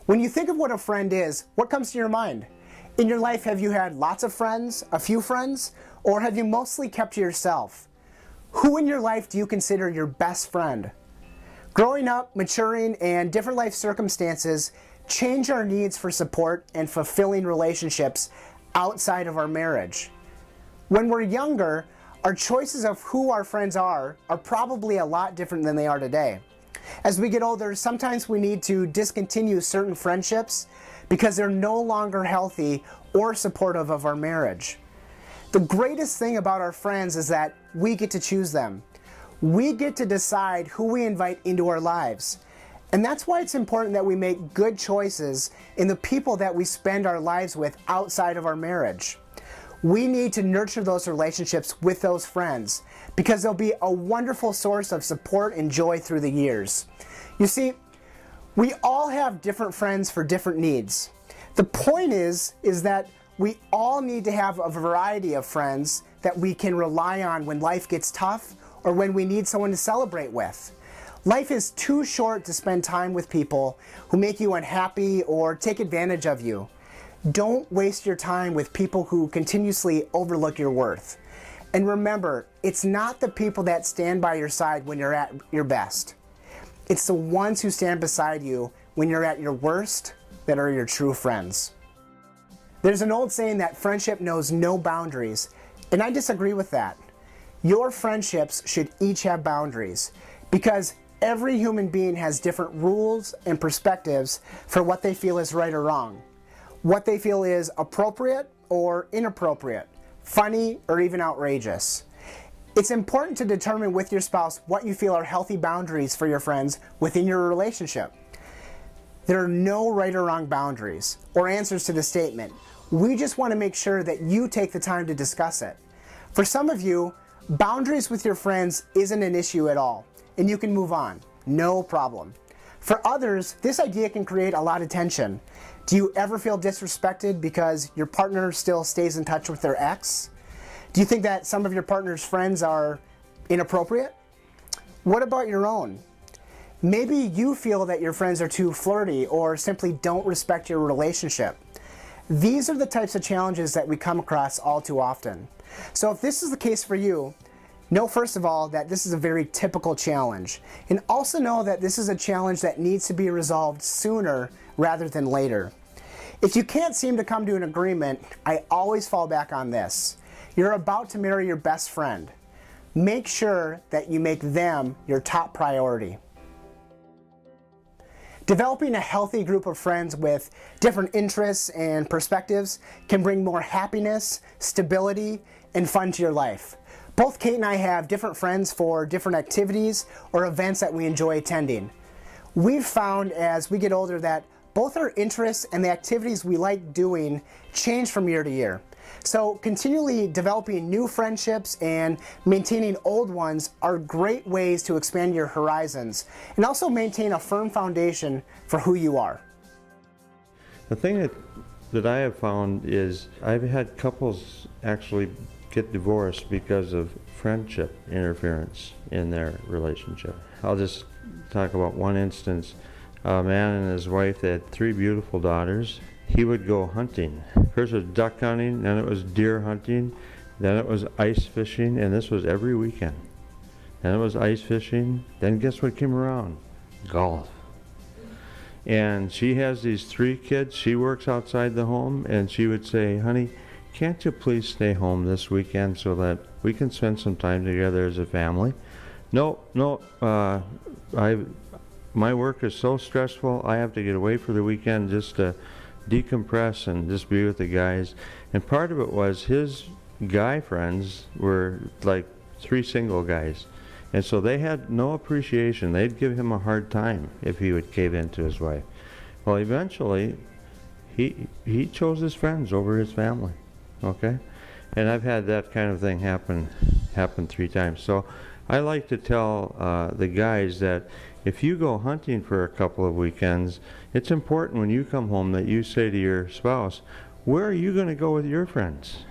When you think of what a friend is, what comes to your mind? In your life, have you had lots of friends, a few friends, or have you mostly kept to yourself? Who in your life do you consider your best friend? Growing up, maturing, and different life circumstances change our needs for support and fulfilling relationships outside of our marriage. When we're younger, our choices of who our friends are probably a lot different than they are today. As we get older, sometimes we need to discontinue certain friendships because they're no longer healthy or supportive of our marriage. The greatest thing about our friends is that we get to choose them. We get to decide who we invite into our lives. And that's why it's important that we make good choices in the people that we spend our lives with outside of our marriage. We need to nurture those relationships with those friends because they'll be a wonderful source of support and joy through the years. You see, we all have different friends for different needs. The point is that we all need to have a variety of friends that we can rely on when life gets tough or when we need someone to celebrate with. Life is too short to spend time with people who make you unhappy or take advantage of you. Don't waste your time with people who continuously overlook your worth. And remember, it's not the people that stand by your side when you're at your best. It's the ones who stand beside you when you're at your worst that are your true friends. There's an old saying that friendship knows no boundaries, and I disagree with that. Your friendships should each have boundaries because every human being has different rules and perspectives for what they feel is right or wrong. What they feel is appropriate or inappropriate, funny or even outrageous. It's important to determine with your spouse what you feel are healthy boundaries for your friends within your relationship. There are no right or wrong boundaries or answers to the statement. We just want to make sure that you take the time to discuss it. For some of you, boundaries with your friends isn't an issue at all, and you can move on, no problem. For others, this idea can create a lot of tension. Do you ever feel disrespected because your partner still stays in touch with their ex? Do you think that some of your partner's friends are inappropriate? What about your own? Maybe you feel that your friends are too flirty or simply don't respect your relationship. These are the types of challenges that we come across all too often. So if this is the case for you, know first of all that this is a very typical challenge, and also know that this is a challenge that needs to be resolved sooner rather than later. If you can't seem to come to an agreement, I always fall back on this. You're about to marry your best friend. Make sure that you make them your top priority. Developing a healthy group of friends with different interests and perspectives can bring more happiness, stability, and fun to your life. Both Kate and I have different friends for different activities or events that we enjoy attending. We've found as we get older that both our interests and the activities we like doing change from year to year. So continually developing new friendships and maintaining old ones are great ways to expand your horizons and also maintain a firm foundation for who you are. The thing that I have found is I've had couples actually get divorced because of friendship interference in their relationship. I'll just talk about one instance. A man and his wife, they had 3 beautiful daughters. He would go hunting. First it was duck hunting, then it was deer hunting, then it was ice fishing, and this was every weekend. Then it was ice fishing, then guess what came around? Golf. And she has these 3 kids. She works outside the home, and she would say, honey, can't you please stay home this weekend so that we can spend some time together as a family? No, my work is so stressful, I have to get away for the weekend just to decompress and just be with the guys. And part of it was his guy friends were like 3 single guys. And so they had no appreciation. They'd give him a hard time if he would cave in to his wife. Well, eventually, he chose his friends over his family, okay? And I've had that kind of thing happen 3 times. So I like to tell the guys that if you go hunting for a couple of weekends, it's important when you come home that you say to your spouse, where are you going to go with your friends?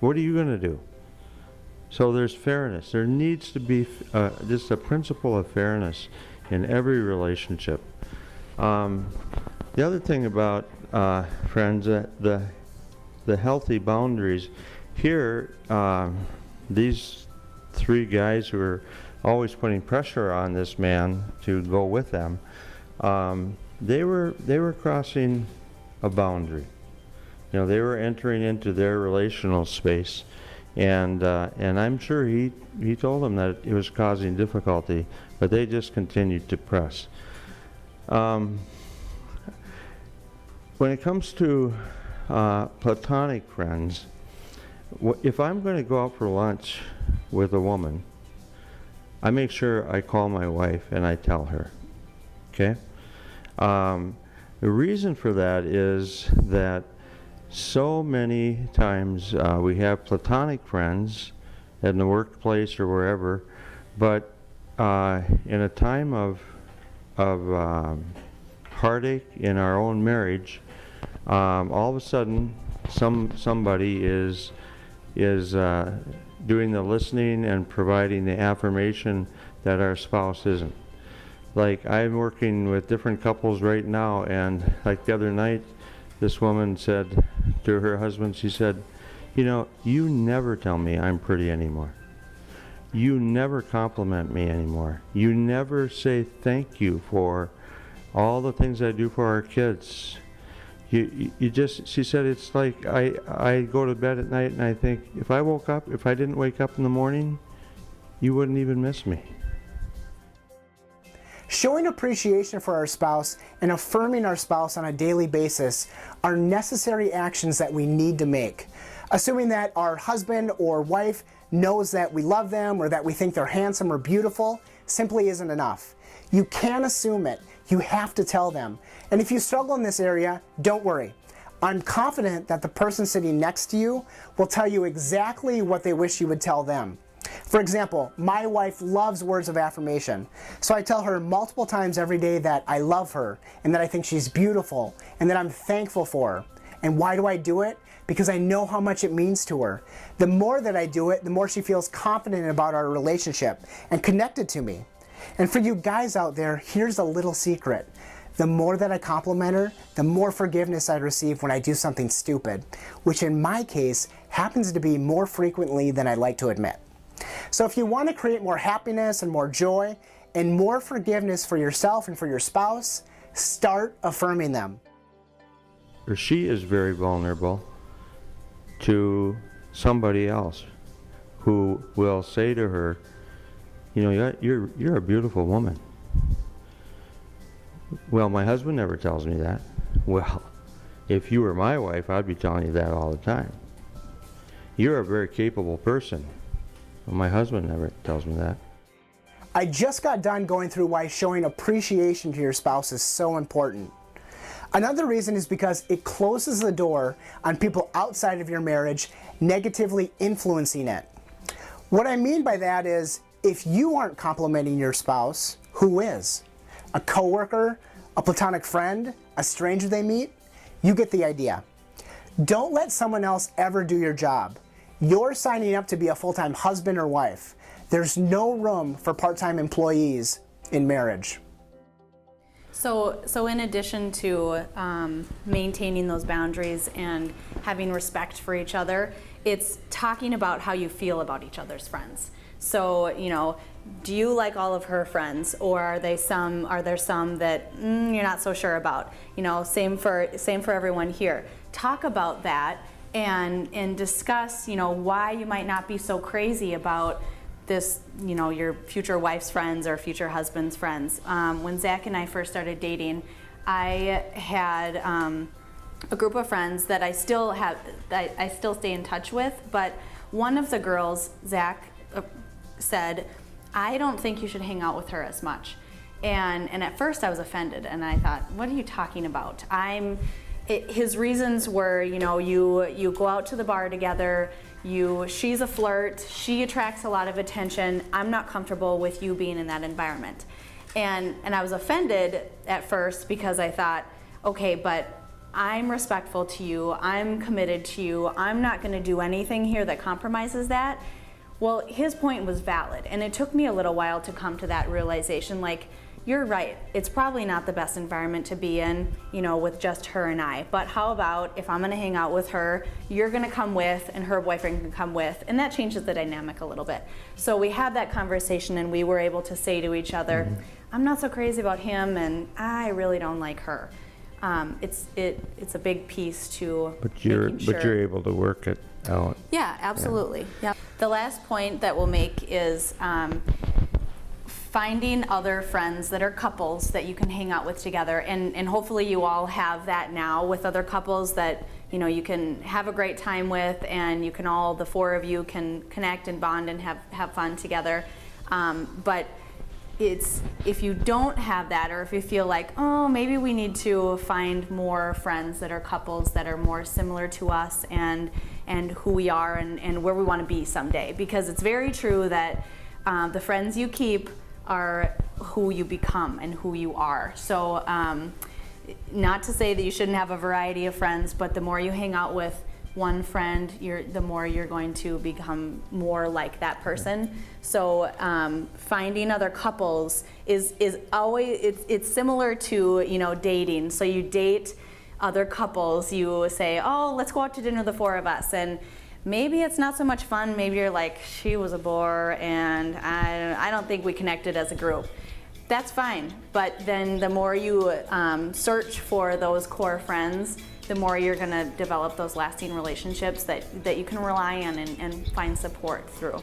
What are you going to do? So there's fairness. There needs to be just a principle of fairness in every relationship. The other thing about friends, the healthy boundaries. Here, these 3 guys who are always putting pressure on this man to go with them, they were crossing a boundary. You know, they were entering into their relational space, and I'm sure he told them that it was causing difficulty, but they just continued to press. When it comes to platonic friends, if I'm going to go out for lunch with a woman, I make sure I call my wife and I tell her, okay? The reason for that is that so many times we have platonic friends in the workplace or wherever, but in a time of heartache in our own marriage, all of a sudden somebody is doing the listening and providing the affirmation that our spouse isn't. Like, I'm working with different couples right now, and like the other night, this woman said to her husband, she said, you know, you never tell me I'm pretty anymore. You never compliment me anymore. You never say thank you for all the things I do for our kids. You just, she said, it's like I go to bed at night and I think, if I didn't wake up in the morning, you wouldn't even miss me. Showing appreciation for our spouse and affirming our spouse on a daily basis are necessary actions that we need to make. Assuming that our husband or wife knows that we love them or that we think they're handsome or beautiful simply isn't enough. You can't assume it. You have to tell them. And if you struggle in this area, don't worry. I'm confident that the person sitting next to you will tell you exactly what they wish you would tell them. For example, my wife loves words of affirmation, so I tell her multiple times every day that I love her and that I think she's beautiful and that I'm thankful for her. And why do I do it? Because I know how much it means to her. The more that I do it, the more she feels confident about our relationship and connected to me. And for you guys out there, here's a little secret. The more that I compliment her, the more forgiveness I receive when I do something stupid, which in my case happens to be more frequently than I'd like to admit. So if you want to create more happiness and more joy and more forgiveness for yourself and for your spouse, start affirming them. She is very vulnerable to somebody else who will say to her, you know, you're a beautiful woman. Well, my husband never tells me that. Well, if you were my wife, I'd be telling you that all the time. You're a very capable person. Well, my husband never tells me that. I just got done going through why showing appreciation to your spouse is so important. Another reason is because it closes the door on people outside of your marriage negatively influencing it. What I mean by that is, if you aren't complimenting your spouse, who is? A coworker, a platonic friend, a stranger they meet? You get the idea. Don't let someone else ever do your job. You're signing up to be a full-time husband or wife. There's no room for part-time employees in marriage. So in addition to maintaining those boundaries and having respect for each other, it's talking about how you feel about each other's friends. So, you know, do you like all of her friends, or are there some that you're not so sure about? You know, same for everyone here. Talk about that and discuss, you know, why you might not be so crazy about this, you know, your future wife's friends or future husband's friends. When Zach and I first started dating, I had a group of friends that I still stay in touch with, but one of the girls, Zach, said, I don't think you should hang out with her as much. And at first I was offended, and I thought, what are you talking about? His reasons were, you know, you go out to the bar together, she's a flirt, she attracts a lot of attention, I'm not comfortable with you being in that environment. And I was offended at first because I thought, okay, but I'm respectful to you, I'm committed to you, I'm not going to do anything here that compromises that. Well, his point was valid, and it took me a little while to come to that realization, like, you're right, it's probably not the best environment to be in, with just her and I, but how about if I'm going to hang out with her, you're going to come with, and her boyfriend can come with, and that changes the dynamic a little bit. So we had that conversation, and we were able to say to each other, I'm not so crazy about him, and I really don't like her. It's a big piece to But making sure. you're able to work it out. Yeah, absolutely. Yeah. The last point that we'll make is finding other friends that are couples that you can hang out with together, and hopefully you all have that now with other couples that you can have a great time with, and you can all, the four of you, can connect and bond and have fun together. But if you don't have that, or if you feel like, oh, maybe we need to find more friends that are couples that are more similar to us and who we are and where we want to be someday, because it's very true that the friends you keep are who you become and who you are. So not to say that you shouldn't have a variety of friends, but the more you hang out with one friend, the more you're going to become more like that person. So finding other couples is always, it's similar to dating. So you date other couples, you say, oh, let's go out to dinner, the four of us, and maybe it's not so much fun. Maybe you're like, she was a bore, and I don't think we connected as a group. That's fine, but then the more you search for those core friends, the more you're going to develop those lasting relationships that you can rely on and find support through.